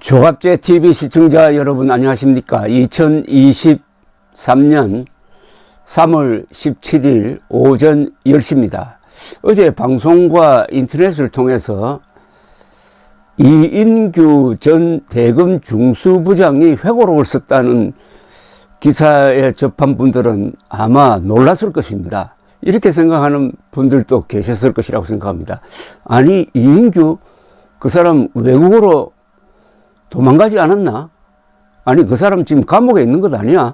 조갑제 TV 시청자 여러분 안녕하십니까? 2023년 3월 17일 오전 10시입니다. 어제 방송과 인터넷을 통해서 이인규 전 대검 중수부장이 회고록을 썼다는 기사에 접한 분들은 아마 놀랐을 것입니다. 이렇게 생각하는 분들도 계셨을 것이라고 생각합니다. 아니, 이인규 그 사람 외국으로 도망가지 않았나? 아니, 그 사람 지금 감옥에 있는 것 아니야?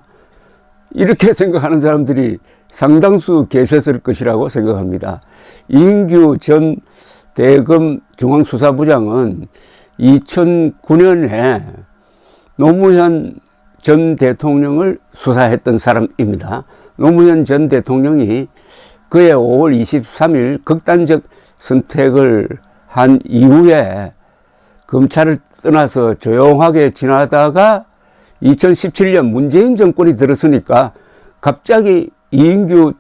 이렇게 생각하는 사람들이 상당수 계셨을 것이라고 생각합니다. 이인규 전 대검 중앙수사부장은 2009년에 노무현 전 대통령을 수사했던 사람입니다. 노무현 전 대통령이 그해 5월 23일 극단적 선택을 한 이후에 검찰을 떠나서 조용하게 지나다가 2017년 문재인 정권이 들었으니까 갑자기 이인규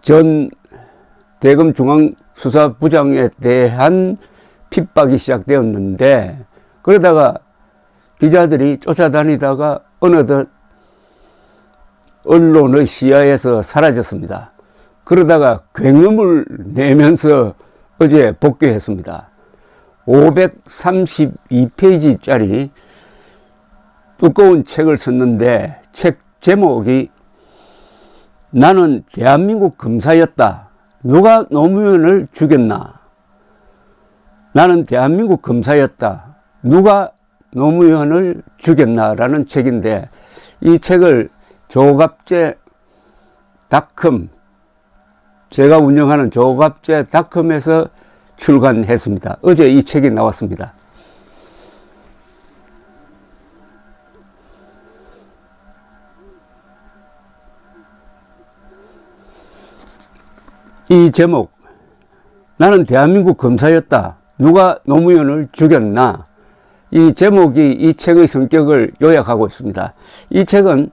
전 대검 중앙수사부장에 대한 핍박이 시작되었는데, 그러다가 기자들이 쫓아다니다가 어느덧 언론의 시야에서 사라졌습니다. 그러다가 굉음을 내면서 어제 복귀했습니다. 532페이지짜리 두꺼운 책을 썼는데 책 제목이 나는 대한민국 검사였다. 누가 노무현을 죽였나? 나는 대한민국 검사였다. 누가 노무현을 죽였나? 라는 책인데, 이 책을 조갑제닷컴, 제가 운영하는 조갑제닷컴에서 출간했습니다. 어제 이 책이 나왔습니다. 이 제목, 나는 대한민국 검사였다. 누가 노무현을 죽였나? 이 제목이 이 책의 성격을 요약하고 있습니다. 이 책은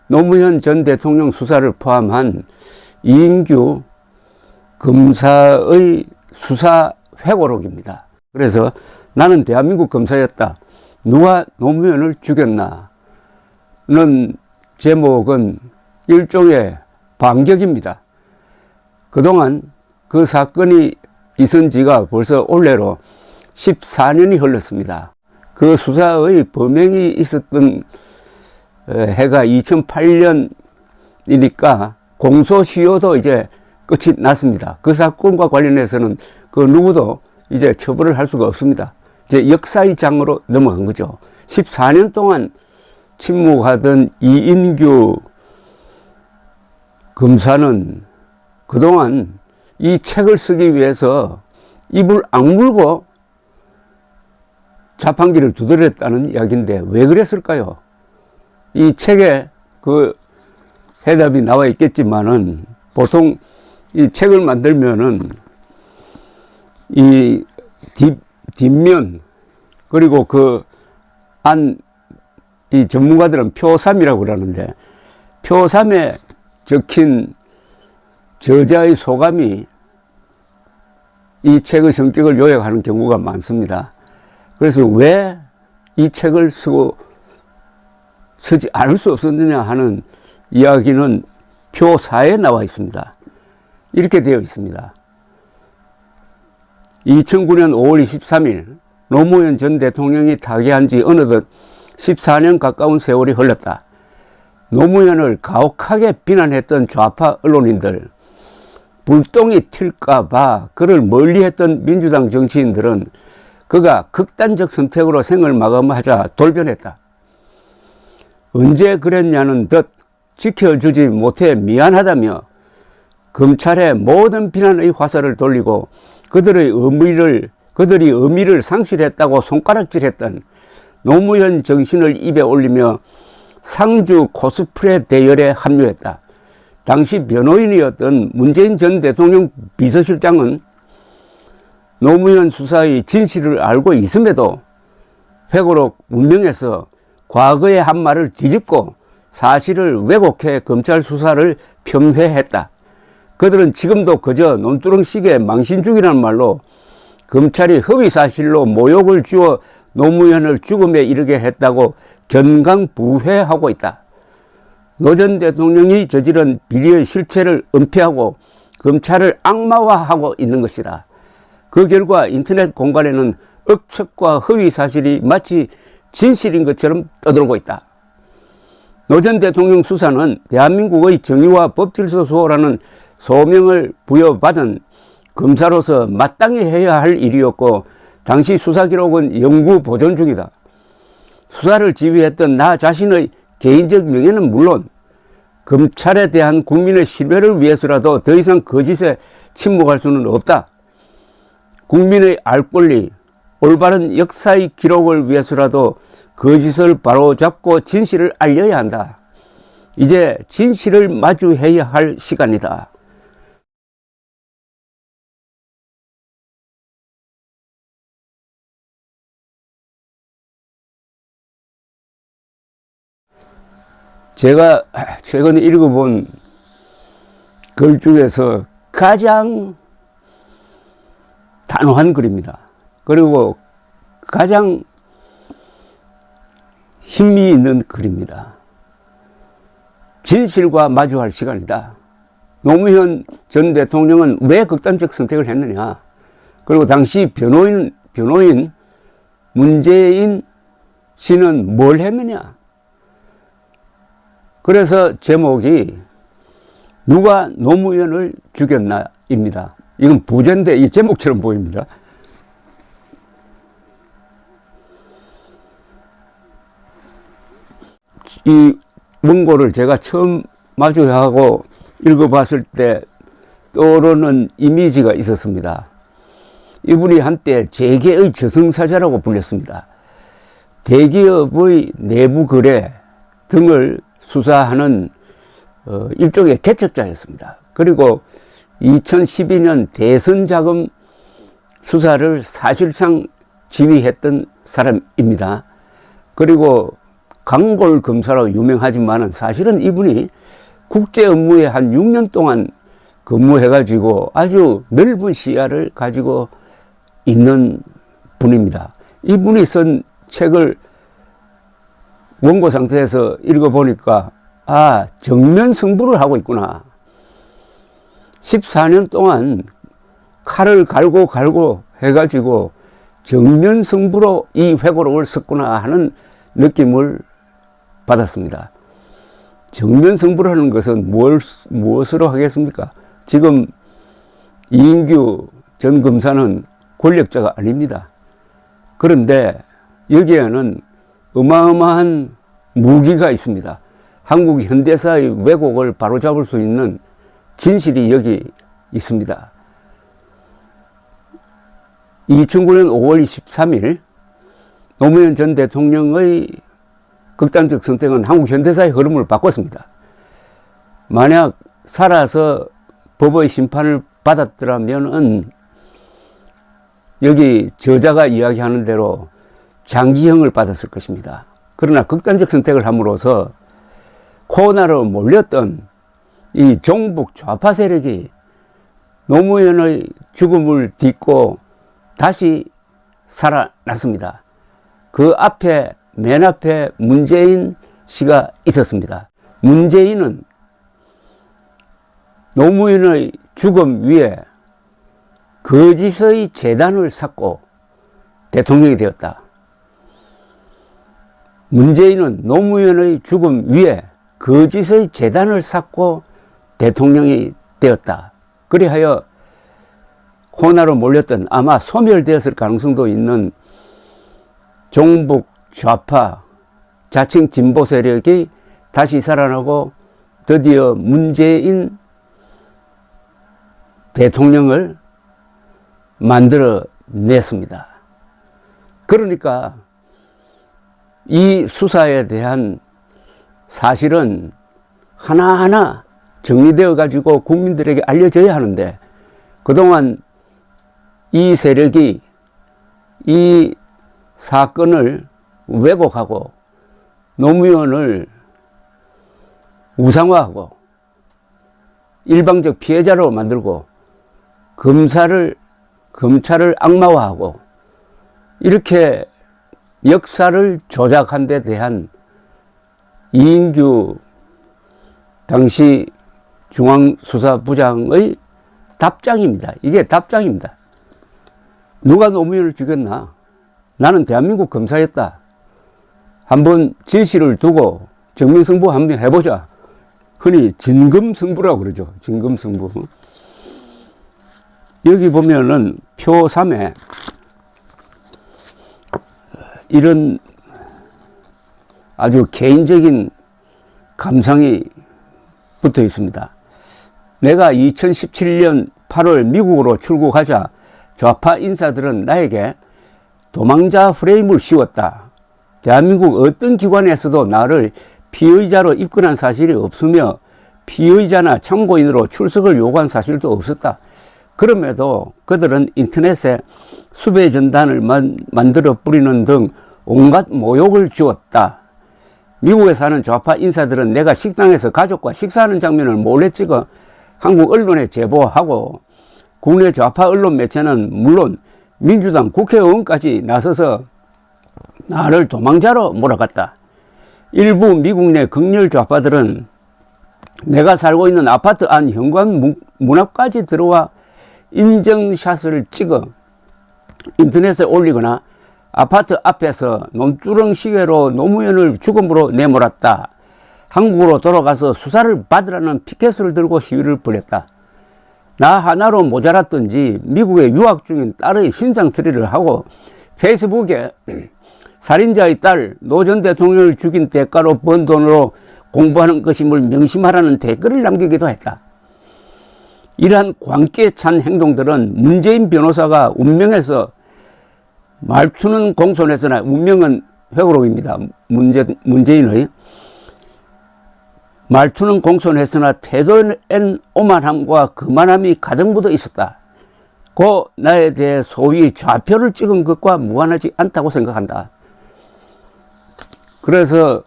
노무현 전 대통령 수사를 포함한 이인규 검사의 수사 회고록입니다. 그래서 나는 대한민국 검사였다. 누가 노무현을 죽였나? 는 제목은 일종의 반격입니다. 그동안 그 사건이 있은 지가 벌써 올해로 14년이 흘렀습니다. 그 수사의 범행이 있었던 해가 2008년이니까 공소시효도 이제 끝이 났습니다. 그 사건과 관련해서는 그 누구도 이제 처벌을 할 수가 없습니다. 이제 역사의 장으로 넘어간 거죠. 14년 동안 침묵하던 이인규 검사는 그동안 이 책을 쓰기 위해서 입을 악물고 자판기를 두드렸다는 이야기인데 왜 그랬을까요? 이 책에 그 해답이 나와 있겠지만은 보통 이 책을 만들면은 이 뒷면 그리고 그 안 이 전문가들은 표3이라고 그러는데 표3에 적힌 저자의 소감이 이 책의 성격을 요약하는 경우가 많습니다. 그래서 왜 이 책을 쓰지 않을 수 없었느냐 하는 이야기는 표4에 나와 있습니다. 이렇게 되어 있습니다. 2009년 5월 23일 노무현 전 대통령이 타계한 지 어느덧 14년 가까운 세월이 흘렀다. 노무현을 가혹하게 비난했던 좌파 언론인들, 불똥이 튈까봐 그를 멀리했던 민주당 정치인들은 그가 극단적 선택으로 생을 마감하자 돌변했다. 언제 그랬냐는 듯 지켜주지 못해 미안하다며 검찰의 모든 비난의 화살을 돌리고 그들이 의미를 상실했다고 손가락질했던 노무현 정신을 입에 올리며 상주 코스프레 대열에 합류했다. 당시 변호인이었던 문재인 전 대통령 비서실장은 노무현 수사의 진실을 알고 있음에도 회고록 문명에서 과거의 한 말을 뒤집고 사실을 왜곡해 검찰 수사를 폄훼했다. 그들은 지금도 그저 논두렁식의 망신주기라는 말로 검찰이 허위사실로 모욕을 주어 노무현을 죽음에 이르게 했다고 견강부회하고 있다. 노 전 대통령이 저지른 비리의 실체를 은폐하고 검찰을 악마화하고 있는 것이다. 그 결과 인터넷 공간에는 억측과 허위 사실이 마치 진실인 것처럼 떠돌고 있다. 노 전 대통령 수사는 대한민국의 정의와 법질서 수호라는 소명을 부여받은 검사로서 마땅히 해야 할 일이었고, 당시 수사 기록은 영구 보존 중이다. 수사를 지휘했던 나 자신의 개인적 명예는 물론 검찰에 대한 국민의 신뢰를 위해서라도 더 이상 거짓에 침묵할 수는 없다. 국민의 알 권리, 올바른 역사의 기록을 위해서라도 거짓을 바로잡고 진실을 알려야 한다. 이제 진실을 마주해야 할 시간이다. 제가 최근에 읽어본 글 중에서 가장 단호한 글입니다. 그리고 가장 힘이 있는 글입니다. 진실과 마주할 시간이다. 노무현 전 대통령은 왜 극단적 선택을 했느냐? 그리고 당시 변호인 문재인 씨는 뭘 했느냐? 그래서 제목이 누가 노무현을 죽였나입니다. 이건 부제인데 이 제목처럼 보입니다. 이 문고를 제가 처음 마주하고 읽어봤을 때 떠오르는 이미지가 있었습니다. 이분이 한때 재계의 저승사자라고 불렸습니다. 대기업의 내부 거래 등을 수사하는 일종의 개척자였습니다. 그리고 2012년 대선 자금 수사를 사실상 지휘했던 사람입니다. 그리고 강골 검사로 유명하지만 사실은 이분이 국제 업무에 한 6년 동안 근무해가지고 아주 넓은 시야를 가지고 있는 분입니다. 이분이 쓴 책을 원고 상태에서 읽어보니까 정면 승부를 하고 있구나. 14년 동안 칼을 갈고 해가지고 정면 승부로 이 회고록을 썼구나 하는 느낌을 받았습니다. 정면 승부라는 것은 무엇으로 하겠습니까? 지금 이인규 전 검사는 권력자가 아닙니다. 그런데 여기에는 어마어마한 무기가 있습니다. 한국 현대사의 왜곡을 바로잡을 수 있는 진실이 여기 있습니다. 2009년 5월 23일 노무현 전 대통령의 극단적 선택은 한국 현대사의 흐름을 바꿨습니다. 만약 살아서 법의 심판을 받았더라면 여기 저자가 이야기하는 대로 장기형을 받았을 것입니다. 그러나 극단적 선택을 함으로써 코로나로 몰렸던 이 종북 좌파 세력이 노무현의 죽음을 딛고 다시 살아났습니다. 그 앞에 맨 앞에 문재인 씨가 있었습니다. 문재인은 노무현의 죽음 위에 거짓의 재단을 쌓고 대통령이 되었다. 문재인은 노무현의 죽음 위에 거짓의 재단을 쌓고 대통령이 되었다. 그리하여 코로나로 몰렸던 아마 소멸되었을 가능성도 있는 종북 좌파 자칭 진보 세력이 다시 살아나고 드디어 문재인 대통령을 만들어냈습니다. 그러니까 이 수사에 대한 사실은 하나하나 정리되어 가지고 국민들에게 알려져야 하는데, 그동안 이 세력이 이 사건을 왜곡하고 노무현을 우상화하고 일방적 피해자로 만들고 검찰을 악마화하고 이렇게 역사를 조작한 데 대한 이인규 당시 중앙수사부장의 답장입니다. 이게 답장입니다. 누가 노무현을 죽였나? 나는 대한민국 검사였다. 한번 진실을 두고 정면승부 한번 해보자. 흔히 진검승부라고 그러죠. 진검승부. 여기 보면은 표 3에 이런 아주 개인적인 감상이 붙어 있습니다. 내가 2017년 8월 미국으로 출국하자 좌파 인사들은 나에게 도망자 프레임을 씌웠다. 대한민국 어떤 기관에서도 나를 피의자로 입건한 사실이 없으며 피의자나 참고인으로 출석을 요구한 사실도 없었다. 그럼에도 그들은 인터넷에 수배 전단을 만들어 뿌리는 등 온갖 모욕을 주었다. 미국에 사는 좌파 인사들은 내가 식당에서 가족과 식사하는 장면을 몰래 찍어 한국 언론에 제보하고 국내 좌파 언론 매체는 물론 민주당 국회의원까지 나서서 나를 도망자로 몰아갔다. 일부 미국 내 극렬 좌파들은 내가 살고 있는 아파트 안 현관 문 앞까지 들어와 인증샷을 찍어 인터넷에 올리거나 아파트 앞에서 논두렁 시계로 노무현을 죽음으로 내몰았다. 한국으로 돌아가서 수사를 받으라는 피켓을 들고 시위를 벌였다. 나 하나로 모자랐던지 미국에 유학 중인 딸의 신상트리를 하고 페이스북에 살인자의 딸 노 전 대통령을 죽인 대가로 번 돈으로 공부하는 것임을 명심하라는 댓글을 남기기도 했다. 이러한 광기에 찬 행동들은 문재인 변호사가 운명에서 말투는 공손했으나 운명은 회고록입니다. 문재인의 말투는 공손했으나 태도엔 오만함과 거만함이 가득 묻어 있었다. 고 나에 대해 소위 좌표를 찍은 것과 무관하지 않다고 생각한다. 그래서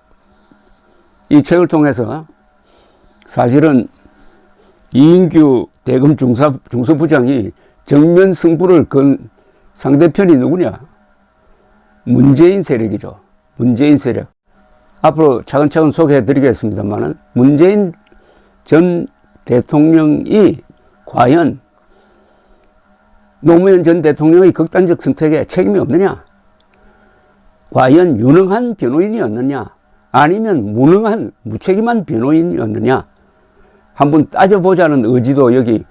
이 책을 통해서 사실은 이인규 대검 중수부장이 정면 승부를 건 상대편이 누구냐? 문재인 세력이죠. 문재인 세력. 앞으로 차근차근 소개해 드리겠습니다만 문재인 전 대통령이 과연 노무현 전 대통령의 극단적 선택에 책임이 없느냐? 과연 유능한 변호인이었느냐? 아니면 무능한 무책임한 변호인이었느냐? 한번 따져보자는 의지도 여기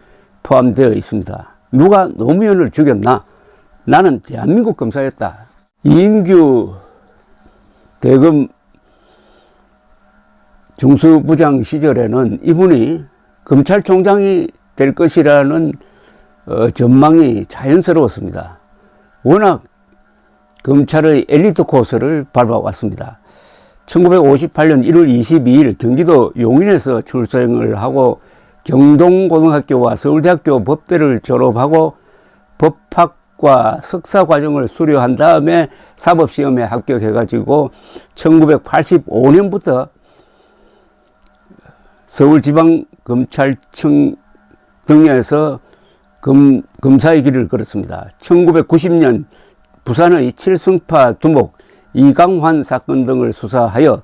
포함되어 있습니다. 누가 노무현을 죽였나? 나는 대한민국 검사였다. 이인규 대검 중수부장 시절에는 이분이 검찰총장이 될 것이라는 전망이 자연스러웠습니다. 워낙 검찰의 엘리트 코스를 밟아왔습니다. 1958년 1월 22일 경기도 용인에서 출생을 하고 경동고등학교와 서울대학교 법대를 졸업하고 법학과 석사과정을 수료한 다음에 사법시험에 합격해가지고 1985년부터 서울지방검찰청 등에서 검사의 길을 걸었습니다. 1990년 부산의 칠성파 두목 이강환 사건 등을 수사하여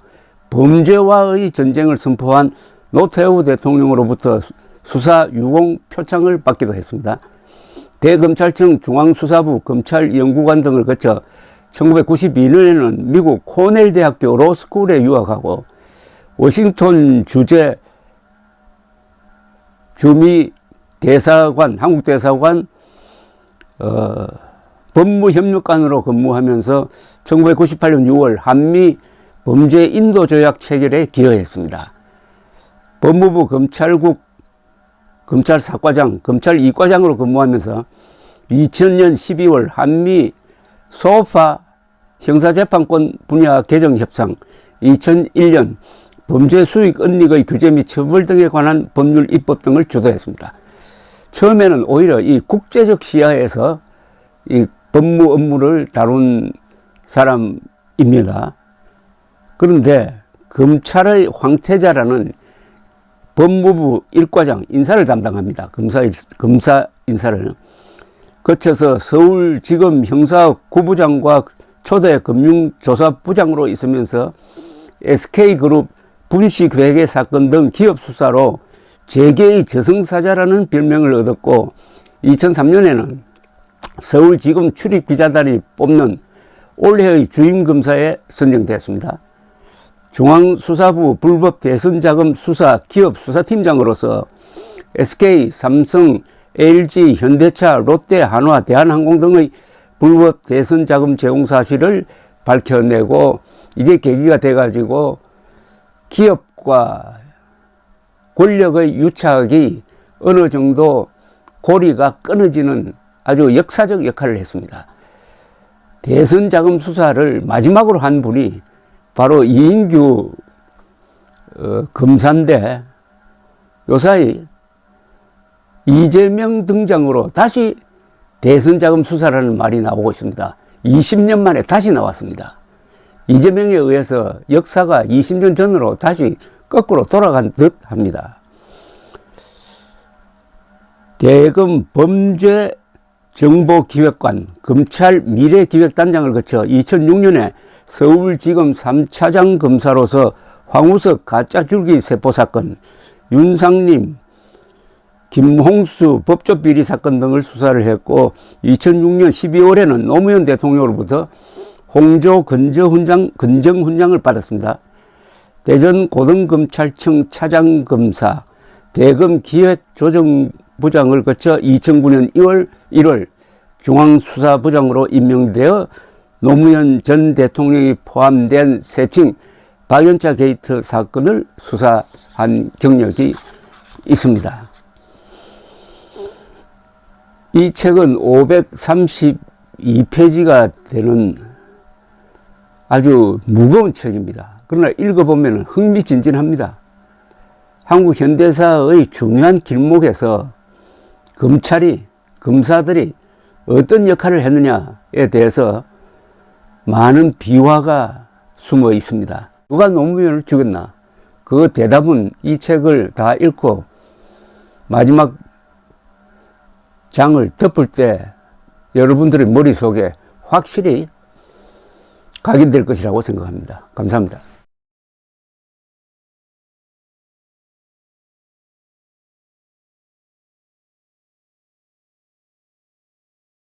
범죄와의 전쟁을 선포한 노태우 대통령으로부터 수사 유공 표창을 받기도 했습니다. 대검찰청 중앙수사부 검찰연구관 등을 거쳐 1992년에는 미국 코넬 대학교 로스쿨에 유학하고 워싱턴 주재 주미 대사관, 한국 대사관 법무협력관으로 근무하면서 1998년 6월 한미 범죄 인도 조약 체결에 기여했습니다. 법무부 검찰국 검찰사과장, 검찰 이과장으로 근무하면서 2000년 12월 한미 소파 형사재판권 분야 개정 협상, 2001년 범죄 수익 은닉의 규제 및 처벌 등에 관한 법률 입법 등을 주도했습니다. 처음에는 오히려 이 국제적 시야에서 이 법무 업무를 다룬 사람입니다. 그런데 검찰의 황태자라는 법무부 1과장 인사를 담당합니다. 검사 인사를 거쳐서 서울지검 형사구부장과 초대 금융조사부장으로 있으면서 SK그룹 분식회계 사건 등 기업 수사로 재계의 저승사자라는 별명을 얻었고 2003년에는 서울지검 출입기자단이 뽑는 올해의 주임검사에 선정됐습니다. 중앙수사부 불법 대선자금 수사 기업 수사팀장으로서 SK, 삼성, LG, 현대차, 롯데, 한화, 대한항공 등의 불법 대선자금 제공 사실을 밝혀내고 이게 계기가 돼가지고 기업과 권력의 유착이 어느 정도 고리가 끊어지는 아주 역사적 역할을 했습니다. 대선자금 수사를 마지막으로 한 분이 바로 이인규 검사인데 요사이 이재명 등장으로 다시 대선자금 수사라는 말이 나오고 있습니다. 20년 만에 다시 나왔습니다. 이재명에 의해서 역사가 20년 전으로 다시 거꾸로 돌아간 듯 합니다. 대검 범죄정보기획관, 검찰 미래기획단장을 거쳐 2006년에 서울지검 3차장 검사로서 황우석 가짜줄기 세포사건, 윤상림, 김홍수 법조비리 사건 등을 수사를 했고 2006년 12월에는 노무현 대통령으로부터 홍조 근정훈장을 받았습니다. 대전 고등검찰청 차장검사, 대검 기획조정부장을 거쳐 2009년 2월 1월 중앙수사부장으로 임명되어 노무현 전 대통령이 포함된 세칭 박연차 게이트 사건을 수사한 경력이 있습니다. 이 책은 532페이지가 되는 아주 무거운 책입니다. 그러나 읽어보면 흥미진진합니다. 한국 현대사의 중요한 길목에서 검찰이, 검사들이 어떤 역할을 했느냐에 대해서 많은 비화가 숨어 있습니다. 누가 노무현을 죽였나? 그 대답은 이 책을 다 읽고 마지막 장을 덮을 때 여러분들의 머릿속에 확실히 각인될 것이라고 생각합니다. 감사합니다.